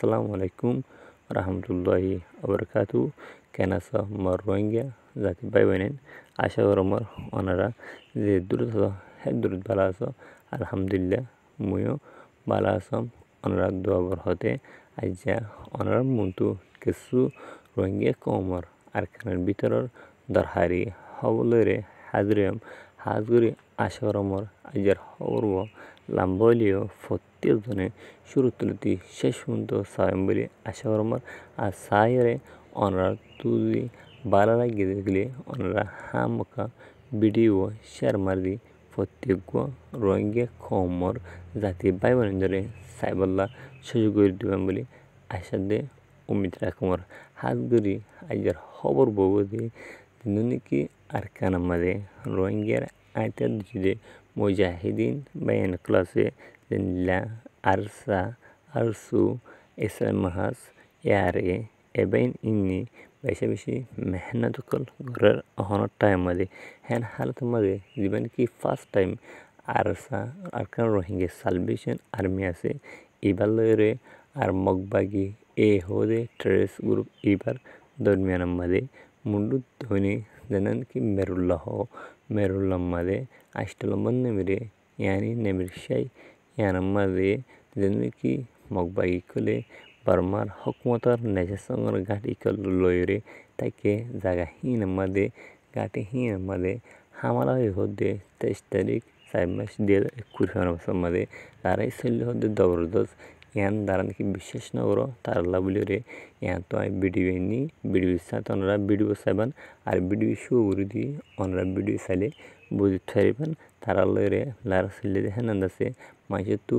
আসসালামু আলাইকুম রহমতুল্লাহি আবরকাতু কেন আছো আমার রোহিঙ্গা জাতি ভাই বোনেন আশা করি আমার ওনারা যে দূর আছো হ্যাঁ দূর ভালো আছো আলহামদুলিল্লাহ মুইও ভালো আছাম ওনারা দোয়া হতে আইজা ওনার মন্তু কিছু রোহিঙ্গা কমর আর খানের ভিতরের দরহারি হবলরে হাজরিয়াম হাজগুড়ি আশা করি আমার আইজার হবরব লাম্বলিও প্রত্যেকজনে শুরু তুলতি শেষ পর্যন্ত সায়ম বলে আশা করি আমার আর সায়রে ওনারা তুই ভালো লাগিয়ে দেখলে ওনারা হামকা ভিডিও শেয়ার মারি প্রত্যেক রোহিঙ্গা কমর জাতি ভাই বোন ধরে সাইবল্লা সুযোগ করে দিবেন বলে আশা দে উম্মিদ রাখমর হাজগুড়ি আইজার খবর বউদি নাকি আর কান আমাদের রোহিঙ্গার আইতে দিলে মুজাহিদিন বাইন ক্লাসে দিনলা আরসা আরসু ইসলাম মাহাস ইয়ারে এবেন ইন্নি বেশি বেশি মেহনত কল ঘরের অহনের টাইম মাঝে হ্যান হালত মাঝে জীবন কি ফার্স্ট টাইম আরসা আর কান রোহিঙ্গা সালভেশন আর্মি আছে এবার লয়রে আর মগবাগি এ হোদে টেরেস গ্রুপ এবার দরমিয়ান মাঝে মুন্ডু ধনী জানান কি মেরুল্লাহ মাঝে আষ্টলম্বন নেমিরে ইয়ানি নেমির শাই ইয়ান মাঝে জানি কি মগবাগি কলে বার্মার হকমতার নেজাসঙ্গর ঘাটি কল লয়রে তাকে জায়গা হিন মাঝে ঘাটি হিন মাঝে হামালা হদে 23 তারিখ 4 মাস 2021 মাঝে তারাই চললে হদে জবরদস্ত ইয়ান দাঁড়ান কি বিশ্বাস না করো তার আল্লাহ বলি রে ইয়ান তো আমি ভিডিও নি ভিডিও সাথে ওনারা ভিডিও চাইবেন আর ভিডিও শো করে দিয়ে ওনারা ভিডিও চাইলে বুঝতে পারবেন তার আল্লাহ রে লার চললে দেখেন আছে মাঝে তো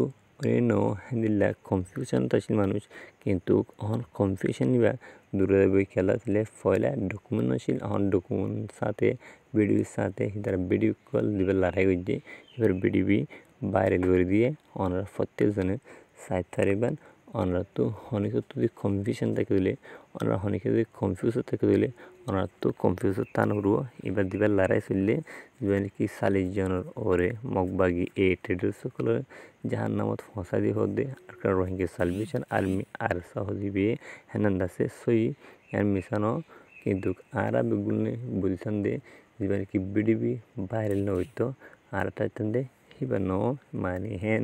নো হ্যান্ডিল্লা কনফিউশন তাছিল মানুষ কিন্তু অহন কনফিউশন নিবা দূরে বই খেলা ছিলে ফয়লা ডকুমেন্ট ছিল অহন ডকুমেন্ট সাথে ভিডিওর সাথে তারা ভিডিও কল দিবে লড়াই করছে এবার ভিডিও ভাইরাল করে দিয়ে ওনারা প্রত্যেকজনে সাইড পারিবেন ওনারা তো অনেকে যদি কনফিউশন থেকে দিলে ওনারা অনেকে যদি কনফিউজ থেকে দিলে ওনারা তো কনফিউজ টান উড়ব এবার দিবার লড়াই চললে যেন কি 40 জনের ওরে মগবাগি এ ট্রেডার সকলের যাহার নামত ফসা দিয়ে হদে আর রোহিঙ্গা সালভেশন আর্মি আর সহজীবী হেনান্দাসে সই আর মিশানো কিন্তু আর বেগুনে বলছেন দে যেন কি বিডিবি ভাইরাল না হইতো আর তাইতেন দে হিবার ন মানে হেন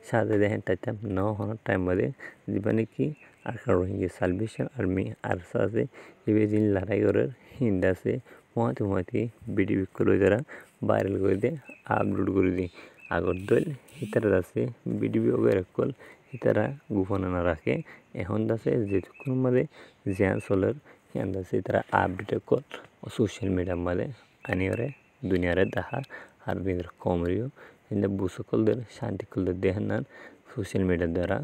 সাথে দেখেন তাইতাম ন হওয়ার টাইম বাদে যেন কি আর রোহিঙ্গা সালভেশন আর্মি আর সাথে এবার দিন লড়াই করার হিন্দাসে মহাতি বিডিবি করে যারা ভাইরাল করে দিয়ে আপলোড করে দিই আগর দল হিতারা আছে বিডিবি ওগের কল হিতারা গোপন না রাখে এখন দাসে যেটুকুন মাঝে জ্ঞান চলের হিয়ান দাসে তারা আপডেট কল সোশ্যাল মিডিয়ার মাঝে আনিওরে দুনিয়ারে দেখা আর বিদের কমরিও কিন্তু বুসকলদের শান্তিকলদের দেখেন না সোশ্যাল মিডিয়ার দ্বারা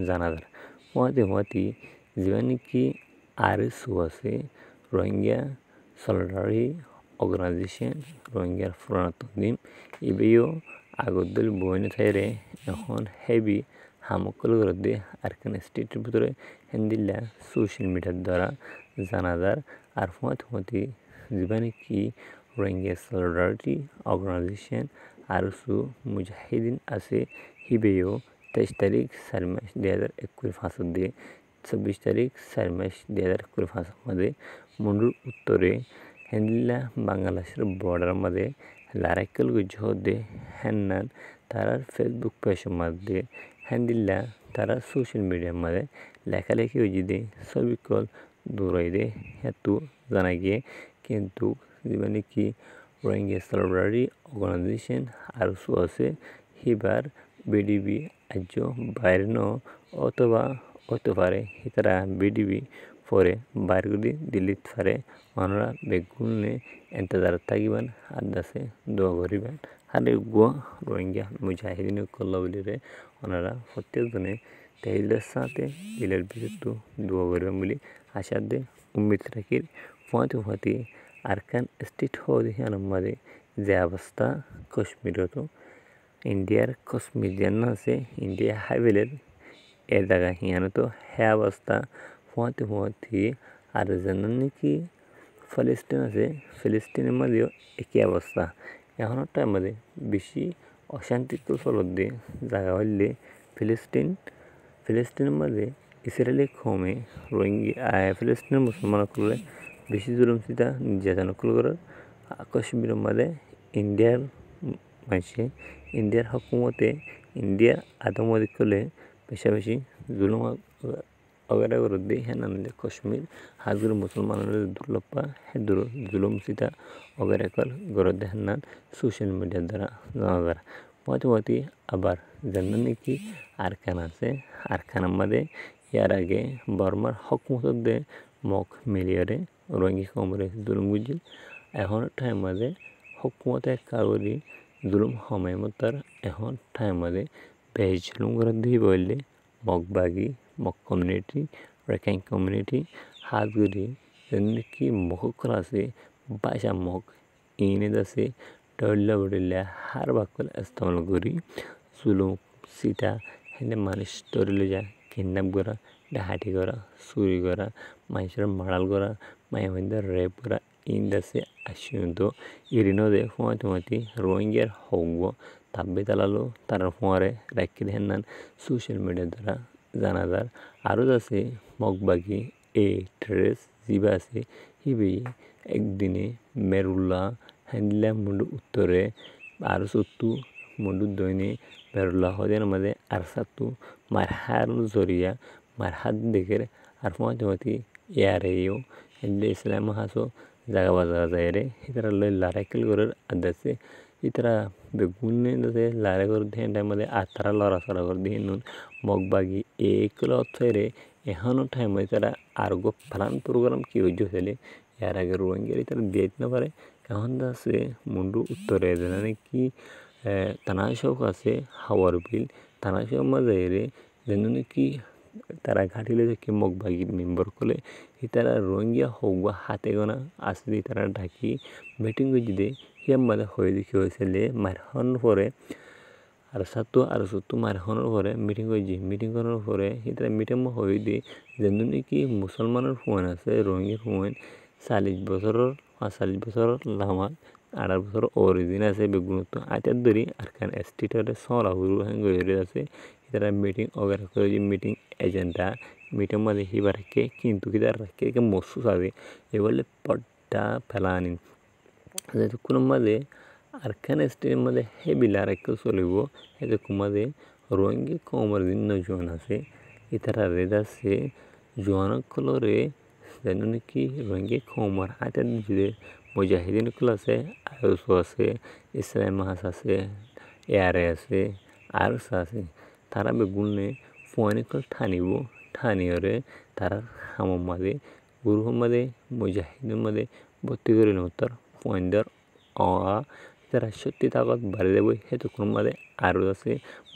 জানা যায় মহাতি যেমন কি আর সু আছে রোহিঙ্গা সলিডারি অর্গানাইজেশন রোহিঙ্গার পুরানো তন্দিম এবেও আগরদল বইনে থাইরে এখন হেভি হামকল করে আর কেন স্টেটের ভিতরে হিন্দিল্লা সোশ্যাল মিডিয়ার দ্বারা জানাজার আর মহাতি যেমন কি রোহিঙ্গা সলিডারিটি অর্গানাইজেশন আর সু মুজাহিদিন আছে হিবেও 23 তারিখ 4 মাস 2021 দিয়ে 24 তারিখ 4 মাস 2021 মাঝে মুন্ডুর উত্তরে হেন্দিল্লা বাংলাদেশের বর্ডার মাঝে লারাইকল গুজহদে হেন্নান তারা ফেসবুক পেজের মাঝে হেন্দিল্লা তারা সোশ্যাল মিডিয়ার মাঝে লেখালেখি হয়ে দে ছবি কল দৌড়াই দে হেতু জানা গিয়ে কিন্তু যেমন কি রোহিঙ্গা সলিডারিটি অর্গানাইজেশন আর সু আছে হিবার বিডিবি আজ বাইরে ন অথবা হতে পারে তারা বিডিবি পরে বাইর করে দিল্লিত পারে ওনারা বেগুনে এন্তজার থাকিবেন আর দাসে দোয়া করিবেন আর রোহিঙ্গা মুজাহিদিন করল বলে ওনারা প্রত্যেকজনে তেইলের সাথে দিলের ভিতর দোয়া করবেন বলে আশা দে উম্মিদ রাখি ফতে আরকান স্টেট হওয়া আমাদের যে অবস্থা কাশ্মীরত ইন্ডিয়ার কাশ্মীর যেন আছে ইন্ডিয়া হাইওয়েলের এর জায়গা হিয়ানো তো হ্যাঁ অবস্থা ফতে আর যেন নাকি ফিলিস্তিন আছে ফিলিস্তিনের মধ্যেও একই অবস্থা এখনও টাইম মধ্যে বেশি অশান্তি তো চলত দিয়ে জায়গা হইলে ফিলিস্তিনের মধ্যে ইসরায়েলি কমে রোহিঙ্গা ফিলিস্তিনের মুসলমানসকলে বেশি জুলুম চিতা নির্যাতন করে কাশ্মীরের মাঝে ইন্ডিয়ার মাঝে ইন্ডিয়ার হকুমতে ইন্ডিয়ার আদমদিক করলে বেশি জুলুম অগেরা করে দিয়ে হ্যাঁ নামলে কাশ্মীর হাজুর মুসলমানের দুর্লভা হ্যাঁ জুলুম চিতা অগেরা কর গড়ে দেখেন না সোশ্যাল মিডিয়ার দ্বারা জানা যায় মোটামুটি আবার জানেন নাকি আরকান আছে আরকানের মাঝে ইয়ার আগে বর্মার হকুমত দে মক মিলিয়রে রোহিঙ্গি কমরে জুলুম বুঝিল এখন টাইম মাঝে হকুমতে কাগরি জুলুম সময় মতার এখন টাইম মাঝে বেশ জুলুম করে দিয়ে বললে মক বাগি মক কমিউনিটি রেখাইন কমিউনিটি হাজগুড়ি যেমনি কি মককল আছে বাসা মক ইনে আছে ডল্লা বডল্লা হার বাকল ইস্তেমাল করি জুলুম সিটা হেনে মানুষ ধরে যা কিডন্যাপ করা ডাহাটি করা চুরি করা মানুষের মারাল করা মায়ের রেপ করা ইন্দাসে আসিয়ন্ত ইরিনো দে ফুমাতি রোহিঙ্গার হব তাব্বে তালালো তার ফুয়ারে রাখি দেন নান সোশ্যাল মিডিয়ার দ্বারা জানা যার আরও আছে মগবাগি এ ট্রেস জিবা আছে হিবি একদিনে মেরুল্লা হ্যান্ডলা মুন্ডু উত্তরে আর সত্তু মুন্ডু দৈনে মেরুল্লা হদের মাঝে আর সাতু মার হার জরিয়া মার হাত দেখে আর ফুমাতি ইয়ারেও হ্যান্ডে ইসলাম হাসো জাগা বাজা যায় রে ইতারা লই লারাইকেল করে আদাসে ইতারা বেগুনে দে লারে করে দেন টাইম মধ্যে আর তারা লড়াচড়া করে দিয়ে নুন মগবাগি এইগুলো রে এখনও টাইম হয় তারা আর গো প্লান প্রোগ্রাম কি হইজ হলে এর আগে রোহিঙ্গারি তারা দিয়ে দিতে পারে এখন আছে মুন্ডু উত্তরে জানে কি তানাশক আছে হাওয়ার বিল তানাশক মাঝে রে যেন কি তারা ঘাটিলে কি মগবাগির মেম্বার করলে তারা রোহিঙ্গা হোক বা হাতে গোনা আসলে তারা ঢাকি মিটিং করে দে হিয়ার মাঝে হয়ে দেখি হয়েছিলে মারহন পরে আর সত্তু মারহনের পরে মিটিং করছি মিটিং করার পরে তারা মিটিং হয়ে দিয়ে যেন কি মুসলমানের ফোন আছে রোহিঙ্গার ফোন 40 বছরের লামাত 18 বছর অরিজিন আছে বেগুনত আটার ধরি আর খান স্টেটরে সরা হুরু হয়ে আছে তারা মিটিং অগার করে মিটিং এজেন্ডা মিটিং মাঝে হিবার রাখে কিন্তু কি তার রাখে মসু সাবে এ বলে পট্টা ফেলানি যেহেতু কোনো মাঝে আর খান স্টেটের মাঝে হেবিলা রাখতে চলিব সেহেতু মাঝে রোহিঙ্গি কমর দিন জোয়ান আছে তারা রেদ আছে জোয়ানকলরে যেন নাকি রোহিঙ্গি কমর আটার জুড়ে মুজাহিদিন আছে আয়ুসও আছে ইসলাম মাহাস আছে এয়ারে আছে আর আছে তারা বেগুনে ফোয়ানিকল ঠানিওরে তারা হামর মাঝে গুরু মাঝে মুজাহিদের মাঝে ভর্তি করে নতার পয়েন্টার তারা সত্যি তাকত বাড়ি দেবই সেহেতু কোনো মাঝে আরও আছে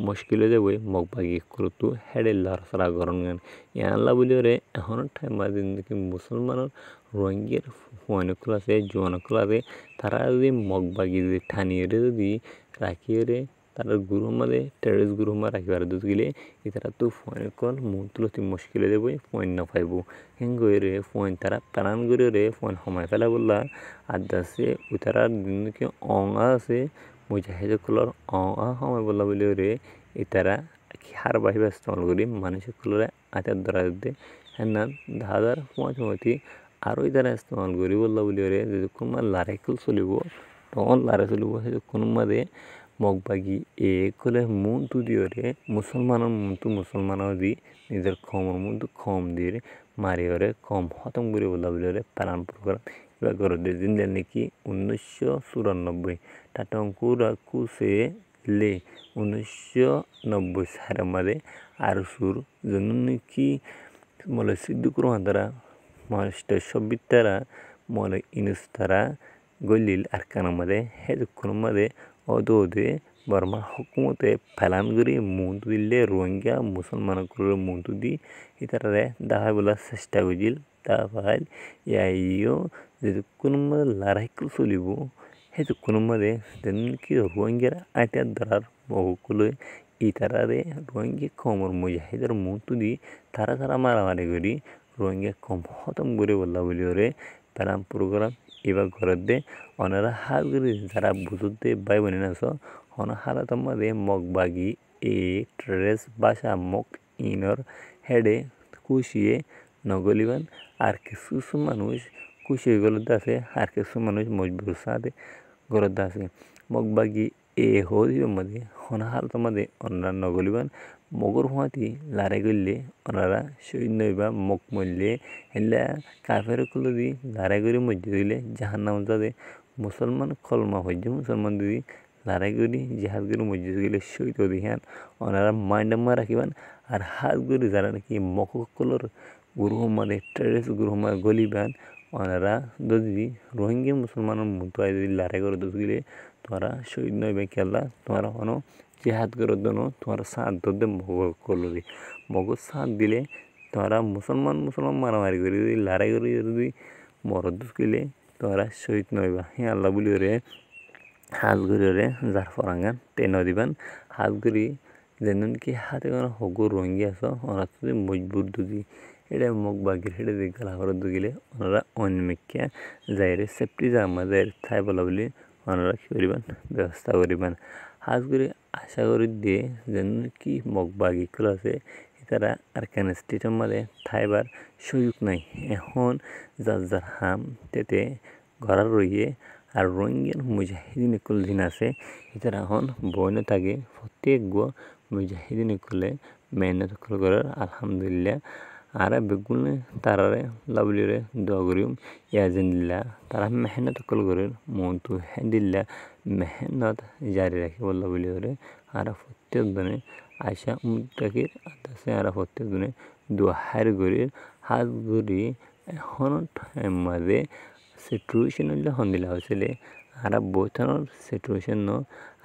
মুশকিলে দেবই মগবাগি করতু হেডে লড়াচড়া গরম গান ইয়ানলা বলি রে এখনো টাইম মাঝে কি মুসলমানের রোহিঙ্গের ফোয়ানিকল আছে জোয়ানকল আছে তারা যদি মগবাগি যদি ঠানিয়ে যদি রাখিয়ে রে তারা গুরু মাঝে টেরিস গুরু মা রাখিবার দুধ গেলে তারা তো ফোন কল মন তুলতে মুশকিলে দেবো ফোন না পাইব হেঙ্গই রে ফোন তারা প্রাণ করে রে ফোন সময় ফেলা বললা আর দাসে তারা দিনকে অঙা আছে মুজাহিদ কলর অঙা সময় বললা বলে রে তারা হার বাহিবা ইস্তেমাল করি মানুষের কলরে আচার ধরা দে হ্যাঁ না 2005 আরও তারা ইস্তেমাল করি বললা বলে রে যদি কোনো লারাইকল চলিব তখন লারে চলিব সেই কোনো মাঝে মগবাগি কলে মনটু দিয়ে রে মুসলমানের দি নিজের খমর মনটু কম দিয়ে মারিওরে কম খতম করে বলা বলে রে প্রাণ প্রোগ্রাম এবার করে দিয়ে দিন নাকি 1994 টাটঙ্কুরা কুসে লে 1990 সালের মাঝে আর সুর জন্য নাকি মলে সিদ্দিকুর তারা মাস্টার সব্বিত তারা মলে ইনুস তারা গলিল আর কানার মাঝে হেদুক্ষণের মাঝে অদে বর্মার হুকুমতে ফেলান করে মন্তু দিলে রোহিঙ্গা মুসলমানগুলোর মন্তু দি ইতারে দেখা বলার চেষ্টা করছিল তা ভাই ইয়াইও যদি কোনো মাঝে লড়াইকল চলিব সেইটো কোনো মাঝে যেন কি রোহিঙ্গার আইটার ধরার বহুকলে ইতারে রোহিঙ্গা কমর মুজাহিদের মন্তু দি তারা মারামারি করি রোহিঙ্গা কম খতম করে বললা বলি ওরে প্যারাম প্রোগ্রাম এবার ঘরের দে ওনারা হাল করে যারা বুঝতে বাই বোনে না অনা হালাত মাঝে মগবাগি ট্রেস বাসা মগ ইনর হেডে কুশিয়ে নগলিবান আর কিছু কিছু মানুষ কুশিয়ে গলত আছে আর কিছু মানুষ মজবুর সাথে গলত আছে মগবাগি এ হই মধ্যে হনা হালত মধ্যে অনরা নগলিবান মগর হুয়াতি লারে গলে অনারা সৈন্য বা মগ মল্লে হেলা কাফের কুলদি লারে গরি মধ্যে দিলে জাহান্নাম যাবে মুসলমান কলমা হইছে মুসলমান দিদি লারাই করি জিহাদ করে মসজিদ গেলে শহীদ দিহান ওনারা মাইন্ড রাখিবান আর হাত করে যারা নাকি মককলর গুরু মানে টেরেস গুরু মানে গলিবান ওনারা যদি রোহিঙ্গা মুসলমানের মতো যদি লারাই করে গেলে তোমরা শহীদ নইবে খেলা তোমরা হনো জিহাদ করে দনো তোমরা সাথ দে মককলরি মগজ সাথ দিলে তোমরা মুসলমান মারামারি করে যদি লারাই করে যদি মরদ গেলে তোমরা শহীদ নইবা হ্যাঁ আল্লাহ বলি রে হাত ঘুরে যার ফরাঙ্গান টেন দিবান হাত ঘুরি যেন কি হাতে কোনো হগু রঙি আস ওরা যদি মজবুত দুদি এটা মুখ বাগির হেঁটে দিয়ে গালা করে দুগিলে ওনারা অন্যমিকা যাইরে সেফটি জামা যাই থাই বলা বলি ওনারা কী করিবান ব্যবস্থা করিবান হাত ঘুরি আশা করি দিয়ে যেন কি মুখ বাগি খুলে আছে তারা আর কেন স্টেটের মাঝে থাইবার সুযোগ নাই এখন যার হাম তেতে ঘর রইয়ে আর রোহিঙ্গার মুজাহিদিন কুল দিন আছে এটার এখন বইন থাকে প্রত্যেক গো মুজাহিদিন কুলে মেহনত করার আলহামদুলিল্লাহ আর বেগুনে তারারে লাভলিরে দোয়া করিম ইয়াজিল্লা তারা মেহনত করার মন্তু হেদিল্লা মেহনত জারি রাখিব লাভলিরে আর প্রত্যেক দিনে আশা মুতাকির আদাসে আর প্রত্যেক দিনে দোয়া হার করির হাত ঘুরি এখন মাঝে সিচুয়েশন হলে হন্দিলা হয়েছিল আর বইটানোর সিচুয়েশন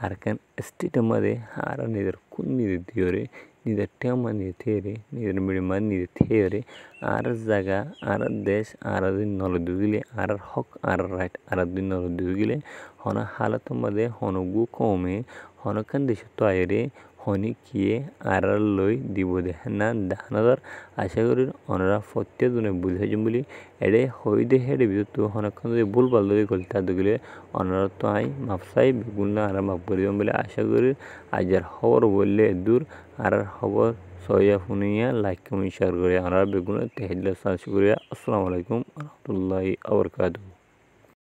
আর কেন স্টেটের মধ্যে আর নিজের কোন নিজের দিয়রে নিজের টেমা নিজে থেরে নিজের মিডিয়াম নিজে থেরে আর জায়গা আর দেশ আর দিন নলদ গেলে আর হক আর রাইট আর দিন নলদ গেলে হন হালত মধ্যে হনগু কমে হনকান দেশ তো আয়রে হনি কিয়ে আর লই দিব দেখেন না দানাদার আশা করি ওনারা প্রত্যেক দিনে বুঝাইছেন বলি এড়ে হই দে হেডে বিদ্যুৎ হনক্ষণ যদি ভুল ভাল দিয়ে গলতা দিলে ওনারা তো আই মাপসাই বেগুন না আর মাপ করে বলে আশা করি আজার খবর বললে দূর আর খবর সইয়া শুনিয়া লাইক কমেন্ট শেয়ার করে আমরা বেগুন তেহেল্লা সার্চ করিয়া আসসালামু আলাইকুম রহমতুল্লাহি ওয়া বারাকাতুহু